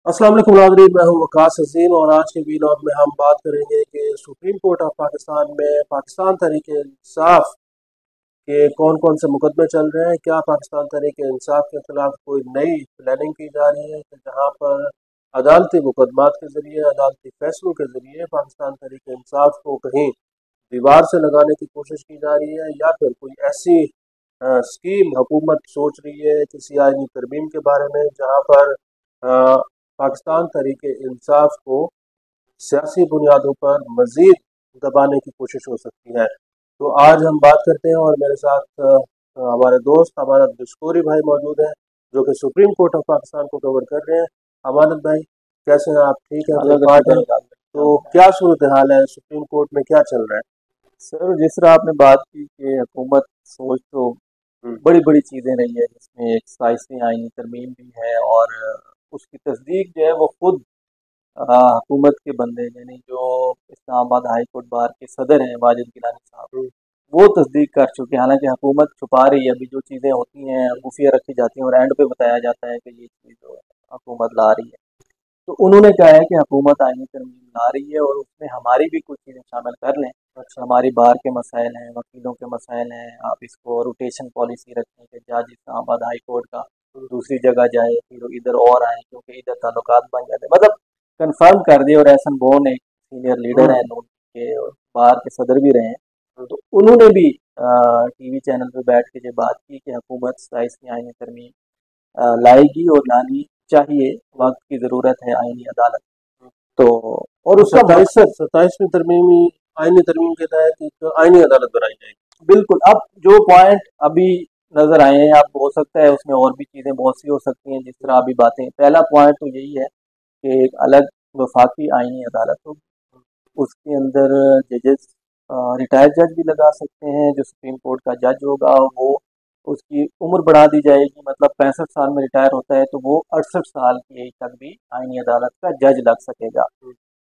अस्सलाम वालेकुम नाज़रीन, मैं हूं वकास अजीम और आज के वीलॉग में हम बात करेंगे कि सुप्रीम कोर्ट ऑफ पाकिस्तान में पाकिस्तान तहरीक इंसाफ के कौन कौन से मुकदमे चल रहे हैं। क्या पाकिस्तान तहरीक इंसाफ के खिलाफ कोई नई प्लानिंग की जा रही है कि जहां पर अदालती मुकदमात के ज़रिए, अदालती फैसलों के ज़रिए पाकिस्तान तहरीक इंसाफ को कहीं दीवार से लगाने की कोशिश की जा रही है, या फिर कोई ऐसी स्कीम हुकूमत सोच रही है किसी आईनी तरमीम के बारे में जहां पर पाकिस्तान तहरीक इंसाफ को सियासी बुनियादों पर मजीद दबाने की कोशिश हो सकती है। तो आज हम बात करते हैं और मेरे साथ हमारे दोस्त अमानत बिस्कोरी भाई मौजूद हैं जो कि सुप्रीम कोर्ट ऑफ पाकिस्तान को कवर कर रहे हैं। अमानत भाई, कैसे हैं आप? ठीक है? तो क्या सूरत हाल है, सुप्रीम कोर्ट में क्या चल रहा है? सर, जिस तरह आपने बात की कि हुकूमत सोच तो हम्म। बड़ी बड़ी चीज़ें रही है, जिसमें एक 27वीं आईनी तरमीम भी है और उसकी तस्दीक जो है वो खुद हुकूमत के बंदे यानी जो इस्लामाबाद हाई कोर्ट बार के सदर हैं वाजिद गिलानी साहब, हम्म। वो तस्दीक कर चुके हैं। हालांकि हुकूमत छुपा रही है, अभी जो चीज़ें होती हैं खुफिया रखी जाती हैं और एंड पे बताया जाता है कि ये चीज़ जो है हुकूमत ला रही है। तो उन्होंने कहा है कि हुकूमत आईनी तरमीम ला रही है और उसमें हमारी भी कुछ चीज़ें शामिल कर लें। अच्छा, हमारी बार के मसाइल हैं, वकीलों के मसाइल हैं, आप इसको रोटेशन पॉलिसी रखें कि जज इस्लामाबाद हाई कोर्ट का दूसरी जगह जाए, फिर इधर और आए क्योंकि इधर ताल्लुकात बन जाते हैं। मतलब कंफर्म कर दिए। और एहसन बोन एक सीनियर लीडर हैं नून के और बार के सदर भी रहे हैं, तो उन्होंने भी टीवी चैनल पे बैठ के जो बात की कि हुकूमत 27वीं आईनी तरमीम लाएगी और लानी चाहिए, वक्त की ज़रूरत है आईनी अदालत। तो और उसका मकसद 27वीं तरमीमी आईनी तरमीम के तहत एक आईनी अदालत बनाई जाएगी। बिल्कुल, अब जो पॉइंट अभी नज़र आए हैं, अब हो सकता है उसमें और भी चीज़ें बहुत सी हो सकती हैं। जिस तरह अभी बातें, पहला पॉइंट तो यही है कि एक अलग वफाकी आईनी अदालत होगी, उसके अंदर जजेस रिटायर्ड जज भी लगा सकते हैं। जो सुप्रीम कोर्ट का जज होगा वो उसकी उम्र बढ़ा दी जाएगी, मतलब 65 साल में रिटायर होता है तो वो 68 साल की एज तक भी आईनी अदालत का जज लग सकेगा।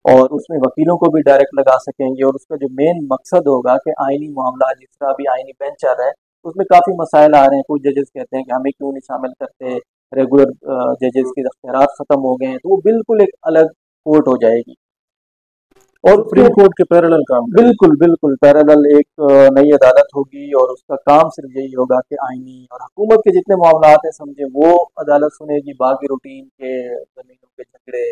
और उसमें वकीलों को भी डायरेक्ट लगा सकेंगे। और उसका जो मेन मकसद होगा कि आईनी मामला, जिस तरह अभी आईनी बेंच चल रहा है उसमें काफ़ी मसाइल आ रहे हैं। कुछ जजेस कहते हैं कि हमें क्यों नहीं शामिल करते, रेगुलर जजेस के अख्तियार ख़त्म हो गए हैं, तो वो बिल्कुल एक अलग कोर्ट हो जाएगी। और सुप्रीम कोर्ट के पैरेलल काम करें। बिल्कुल बिल्कुल पैरेलल एक नई अदालत होगी और उसका काम सिर्फ यही होगा कि आईनी और हुकूमत के जितने मामलात हैं समझे वो अदालत सुनेगी। बाकी रूटीन के जमीनों के झगड़े,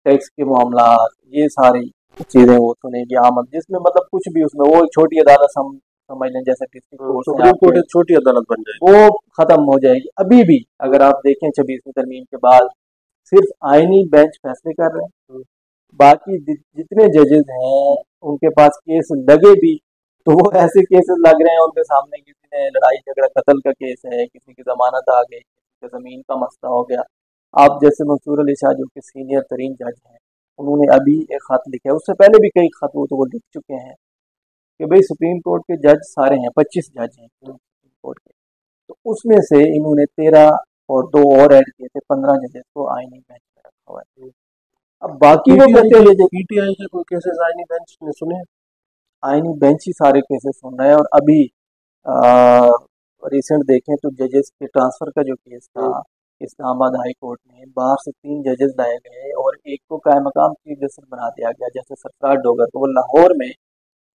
टैक्स के मामला, ये सारी चीज़ें वो सुनेगी। आमद जिसमें मतलब कुछ भी उसमें वो एक छोटी अदालत हम समझ लें, जैसे डिस्ट्रिक्ट कोर्ट है सुप्रीम कोर्ट आपके, एक छोटी अदालत बन जाएगी। वो खत्म हो जाएगी। अभी भी अगर आप देखें 26वीं तरमीम के बाद सिर्फ आईनी बेंच फैसले कर रहे हैं, बाकी जितने जजेस हैं उनके पास केस लगे भी तो वो ऐसे केसेस लग रहे हैं उनके सामने, किसी ने लड़ाई झगड़ा कत्ल का केस है, किसी की जमानत आ गई, किसी के जमीन का मसला हो गया। आप जैसे मंसूर अली शाह जो कि सीनियर तरीन जज हैं, उन्होंने अभी एक खत लिखा है, उससे पहले भी कई खत वो तो वो लिख चुके हैं कि भाई सुप्रीम कोर्ट के जज सारे हैं, 25 जज हैं सुप्रीम कोर्ट के, तो उसमें से इन्होंने 13 और 2 और ऐड किए थे, 15 जजेस को आईनी बेंच में रखा हुआ है। अब बाकी वो कहते हैं पीटीआई के कोई केसेस आईनी बेंच ने सुने? आईनी बेंच ही सारे केसेस सुन रहे हैं। और अभी रिसेंट देखें तो जजेस के ट्रांसफर का जो केस था इस्लामाबाद हाई कोर्ट में, बाहर से 3 जजेस लाए गए और एक को कायम मकाम चीफ जस्टिस बना दिया गया, जैसे सरफराज डोगर, तो वो लाहौर में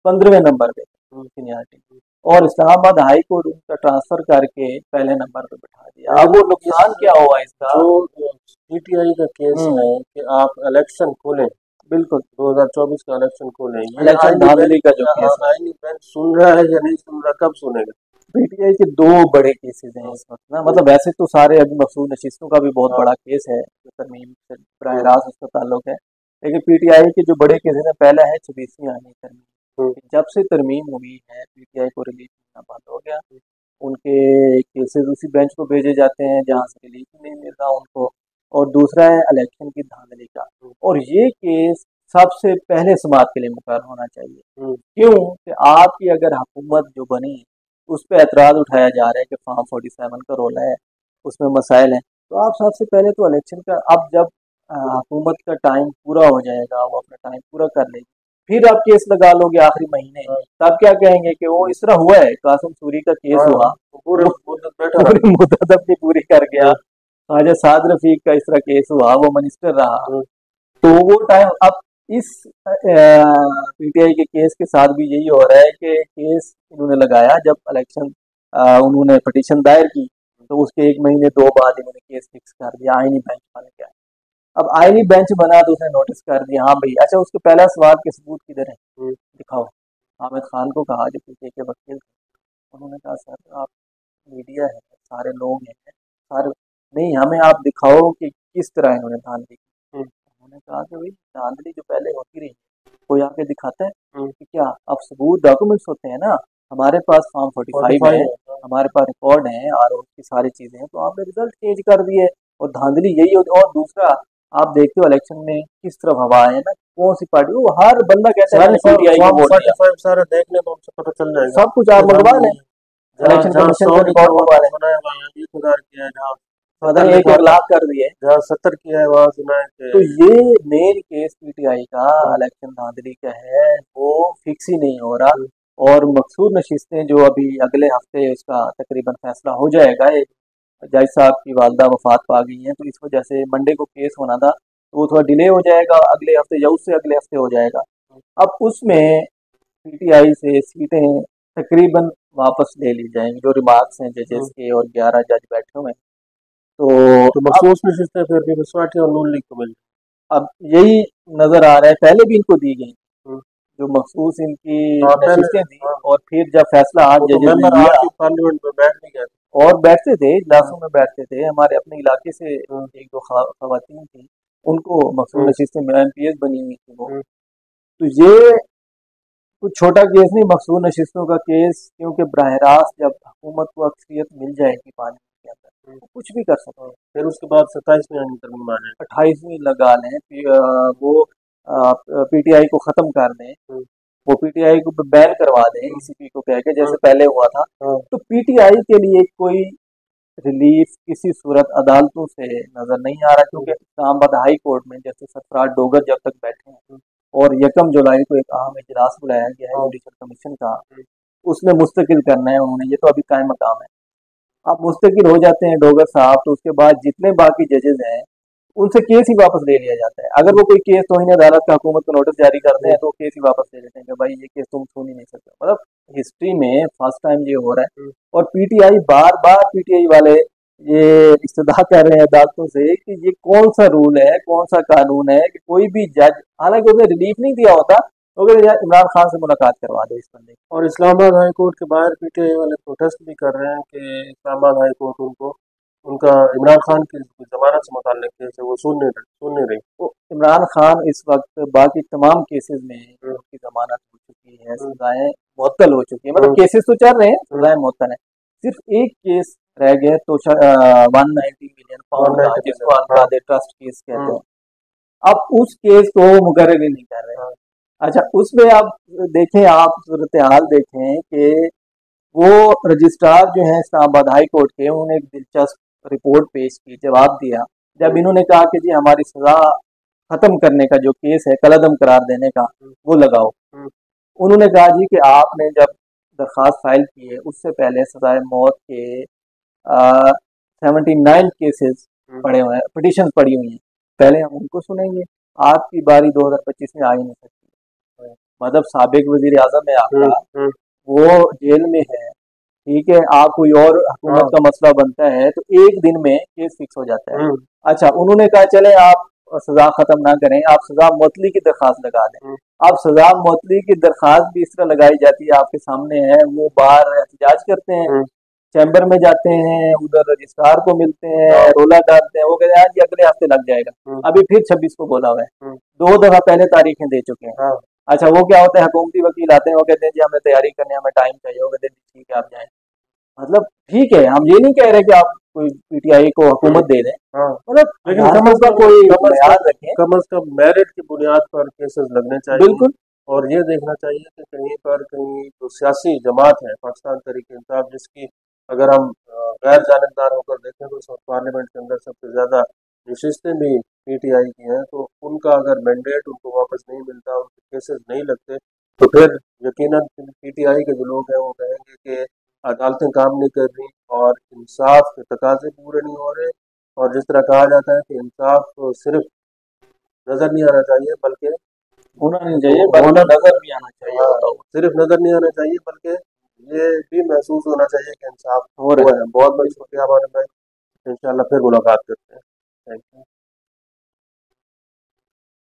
15वें नंबर पे सीनियरिटी, और इस्लामाबाद हाई कोर्ट उनका ट्रांसफर करके पहले नंबर पे बैठा दिया। अब वो नुकसान क्या हुआ इसका? जो पीटीआई का केस है कि आप इलेक्शन खोलें, बिल्कुल 2024 का इलेक्शन खोलें, ये इलेक्शन धांधली का जो केस है, आईनी बेंच सुन रहा है या नहीं सुन रहा, कब सुनेगा? पीटीआई के 2 बड़े केसेस हैं इस वक्त ना, मतलब वैसे तो सारे अभी मखसूस नशिस्तों का भी बहुत बड़ा केस है जो तरमीम से बराह रास्त उसका ताल्लुक है, लेकिन पीटीआई के जो बड़े केसेस हैं, पहला है 26वीं आईनी तरमीम। जब से तरमीम हुई है पीटीआई को रिलीफ मिलना बंद हो गया। उनके केसेस उसी बेंच को भेजे जाते हैं जहाँ से रिलीफ नहीं मिल रहा उनको। और दूसरा है इलेक्शन की धांधली का, और ये केस सबसे पहले समात के लिए मुकर्रर होना चाहिए। क्यों कि आपकी अगर हुकूमत जो बनी उस पर एतराज़ उठाया जा रहा है कि फॉर्म 47 का रोल है, उसमें मसाइल हैं, तो आप सबसे पहले तो इलेक्शन का, अब जब हुकूमत का टाइम पूरा हो जाएगा, वो अपना टाइम पूरा कर लेगी, फिर आप केस लगा लोगे आखिरी महीने, तब क्या कहेंगे कि वो इस तरह हुआ है, कासिम सूरी का केस हुआ, पूरी मुद्दत अपनी पूरी कर गया, ख्वाजा साद रफीक का इस तरह केस हुआ, वो मिनिस्टर रहा, हम्म, तो वो टाइम अब इस पीटीआई के केस के साथ भी यही हो रहा है कि केस इन्होंने लगाया जब इलेक्शन, उन्होंने पिटीशन दायर की, तो उसके एक महीने दो बाद इन्होंने केस फिक्स कर दिया, आईनी बेंच बन गया। अब आईनी बेंच बना तो उसने नोटिस कर दिया, हाँ भाई, अच्छा उसके पहला सवाल के सबूत किधर है, हम्म, दिखाओ। आमिर खान को कहा जो पीटीआई के वकील थे, उन्होंने कहा सर आप मीडिया है, सारे लोग हैं, सारे, नहीं हमें आप दिखाओ कि किस तरह इन्होंने धांधली की। हम्म, उन्होंने कहा कि भाई धांधली जो पहले होती रही, कोई आके दिखाता है हम्म, कि क्या, अब सबूत डॉक्यूमेंट्स होते हैं ना, हमारे पास फॉर्म 45 है, 45 है। हमारे पास रिकॉर्ड है और उसकी सारी चीजें हैं, तो आपने रिजल्ट चेंज कर दिए, और धांधली यही होती। और दूसरा, आप देखते हो इलेक्शन में किस तरफ हवा है ना, कौन सी पार्टी, वो हर बंदा कहता है सारे मैंने पीटीआई को फॉर्म वोट दिया, 45 सारे देखने तो हमसे पता चल जाएगा सब कुछ आप कि मंगवा लें, धांधली है। जहाँ इलेक्शन जहाँ कमीशन 100 से लिखा रिकॉर्ड हुआ मंगवा तो लें, सुना है वहाँ 1000 किया है, जहाँ पता 70 नहीं एक लिखा एक था, लाख कर दिए। जहाँ 70 किया है वहाँ सुना है तो कि ये मेन केस पीटीआई का हम्म, इलेक्शन धांधली का है, वो फिक्स ही नहीं हो रहा। हम्म, और मकसूद नशिस्तें जो अभी अगले हफ्ते उसका तकरीबन फैसला हो जाएगा, एक जज साहब की वालदा वफात पा गई हैं, तो इस वजह से मंडे को केस होना था, तो वो थोड़ा डिले हो जाएगा, अगले हफ्ते या उससे अगले हफ्ते हो जाएगा। अब उसमें पीटीआई से सीटें तकरीबन वापस ले ली जाएंगी, जो रिमार्क्स हैं जजेस हम्म। के, और 11 जज बैठे हुए हैं। तो तो अब मखसूस नशिस्तें फिर भी बसपाटी और नून लीग को मिल अब यही नजर आ रहा है, पहले भी इनको दी गई हम्म। जो मखसूस इनकी हाँ पहले, नशिस्तें थी, हाँ और फिर जब फैसला आज वो तो जजेस ने मेंबर लिया, आपकी पार्लियामेंट में बैठ भी गए थे। और बैठते थे, हम्म, इजलासों में बैठते थे, हमारे अपने इलाके से हम्म, एक दो खवातीन थी, उनको मखसूस हम्म, नशिस्तें में एमपीएस बनी हुई थी वो। हम्म, तो ये कुछ छोटा केस नहीं मखसूस नशिस्तों का केस, क्योंकि बराह रास्त जब हुकूमत को अक्सरियत मिल जाएगी पार्लियामेंट के अंदर, हम्म, तो कुछ भी कर सकते हाँ। हैं। फिर उसके बाद 27 में आनी तरमीम आ जाएगी। 28वीं लगा लें, वो पीटीआई को खत्म कर दें, हम्म, वो पीटीआई को बैन करवा दें हम्म, ईसीपी को कह के, हम्म, जैसे पहले हुआ था, हाँ, तो पीटीआई के लिए कोई रिलीफ किसी सूरत अदालतों से नजर नहीं आ रहा, हम्म, क्योंकि इस्लामाबाद हाई कोर्ट में जैसे सरफराज डोगर जब तक बैठे हैं, हम्म, और 1 जुलाई को एक अहम इजलास बुलाया गया है हाँ, जुडिशल कमीशन का, हम्म, उसमें मुस्तकिल करना है उन्होंने, ये तो अभी कायम मकाम है। आप मुस्तकिल हो जाते हैं डोगर साहब, तो उसके बाद जितने बाकी जजेस हैं उनसे केस ही वापस ले लिया जाता है। अगर हम्म, वो कोई केस तौहीन अदालत का हुकूमत को नोटिस जारी करते हम्म, हैं, तो केस ही वापस ले लेते हैं कि भाई ये केस तुम सुन ही नहीं सकते। मतलब हिस्ट्री में फर्स्ट टाइम ये हो रहा है। हम्म। और पीटीआई बार बार, पीटीआई वाले ये इस्तदा कर रहे हैं अदालतों से कि ये कौन सा रूल है, कौन सा कानून है कि कोई भी जज, हालांकि उसने रिलीफ नहीं दिया होता, तो अगर यार इमरान खान से मुलाकात करवा दो इस बंदे की। और इस्लामाबाद हाई कोर्ट के बाहर पीटीआई वाले प्रोटेस्ट भी कर रहे हैं कि इस्लामाबाद हाई कोर्ट उनको उनका इमरान खान की जमानत से मुताल्लिक केस है वो सुन नहीं रही। तो इमरान खान इस वक्त बाकी तमाम केसेस में हम्म, उनकी जमानत हो चुकी है, हम्म, सजाएं मुअत्तल हो चुकी है, मतलब हम्म, केसेस तो चल रहे हैं, हम्म, सजाएं मुअत्तल है। सिर्फ एक केस रह गया, तो 190 मिलियन पाउंड का, 190 जिसको मिलियन, हाँ, अलकादे ट्रस्ट केस कहते हम्म, हैं। अब उस केस को मुकर्रर ही नहीं कर रहे। हाँ, अच्छा, उसमें आप देखें, आप सूरत हाल देखें कि वो रजिस्ट्रार जो है इस्लामाबाद हाई कोर्ट के, उन्होंने एक दिलचस्प रिपोर्ट पेश की, जवाब दिया, जब हम्म, इन्होंने कहा कि जी हमारी सजा खत्म करने का जो केस है, कलअदम करार देने का, हम्म, वो लगाओ। हम्म, उन्होंने कहा जी कि आपने जब दरखास्त फाइल की है, उससे पहले सजाए मौत के 79 केसेस हम्म, पड़े हुए हैं, पिटिशन पड़ी हुई हैं, पहले हम उनको सुनेंगे, आपकी बारी 2025 में आ ही नहीं सकती। मतलब साबिक वजीर आजम है हम्म, आपका, हम्म, वो जेल में है, ठीक है, आप कोई और हुकूमत हाँ, का मसला बनता है, तो एक दिन में केस फिक्स हो जाता है। हम्म, अच्छा, उन्होंने कहा चले आप सजा खत्म ना करें, आप सजा मुअत्तली की दरखास्त लगा दें। हम्म, अब सजा मुअत्तली की दरखास्त भी इस तरह लगाई जाती है, आपके सामने है, वो बाहर एहतजाज करते हैं, हम्म, चैम्बर में जाते हैं, उधर रजिस्ट्रार को मिलते हैं, हाँ, रोला डालते हैं, वो कहते हैं जी अगले हफ्ते लग जाएगा। हम्म, अभी फिर 26 को बोला हुआ है, हम्म, 2 दफा पहले तारीखें दे चुके हैं। हाँ, अच्छा, वो क्या होता है, हुकूमती वकील आते हैं, वो कहते हैं जी हमें तैयारी करने, हमें टाइम चाहिए, वो कहते हैं जी ठीक है आप जाएं। मतलब ठीक है, हम ये नहीं कह रहे कि आप कोई पीटीआई को हम्म, हुकूमत दे दें, हाँ। मतलब लेकिन अदालतों का कोई कम अज मैयार कम रखें। कम अज कम मेरिट की बुनियाद पर केसेस लगने चाहिए। बिल्कुल। और ये देखना चाहिए कि कहीं पर कहीं जो सियासी जमात है पाकिस्तान तहरीक इंसाफ, जिसकी अगर हम गैर जानिबदार होकर देखें तो इस वक्त पार्लियामेंट के अंदर सबसे ज़्यादा नशिस्तें भी पीटीआई की हैं, तो उनका अगर मैंडेट उनको वापस नहीं मिलता, उनके केसेस नहीं लगते, तो फिर यकीनन पीटीआई के जो लोग हैं वो कहेंगे कि अदालतें काम नहीं कर रही और इंसाफ के तकाजे पूरे नहीं हो रहे, और जिस तरह कहा जाता है कि इंसाफ सिर्फ नजर नहीं आना चाहिए बल्कि होना नहीं चाहिए, बल्कि नजर भी आना चाहिए हाँ, होता हुआ। सिर्फ नजर नहीं आना चाहिए बल्कि ये भी महसूस होना चाहिए कि इंसाफ हो हुआ रहा है। बहुत बहुत शुक्रिया हमारे भाई। इंशाल्लाह फिर मुलाकात करते हैं। Thank you.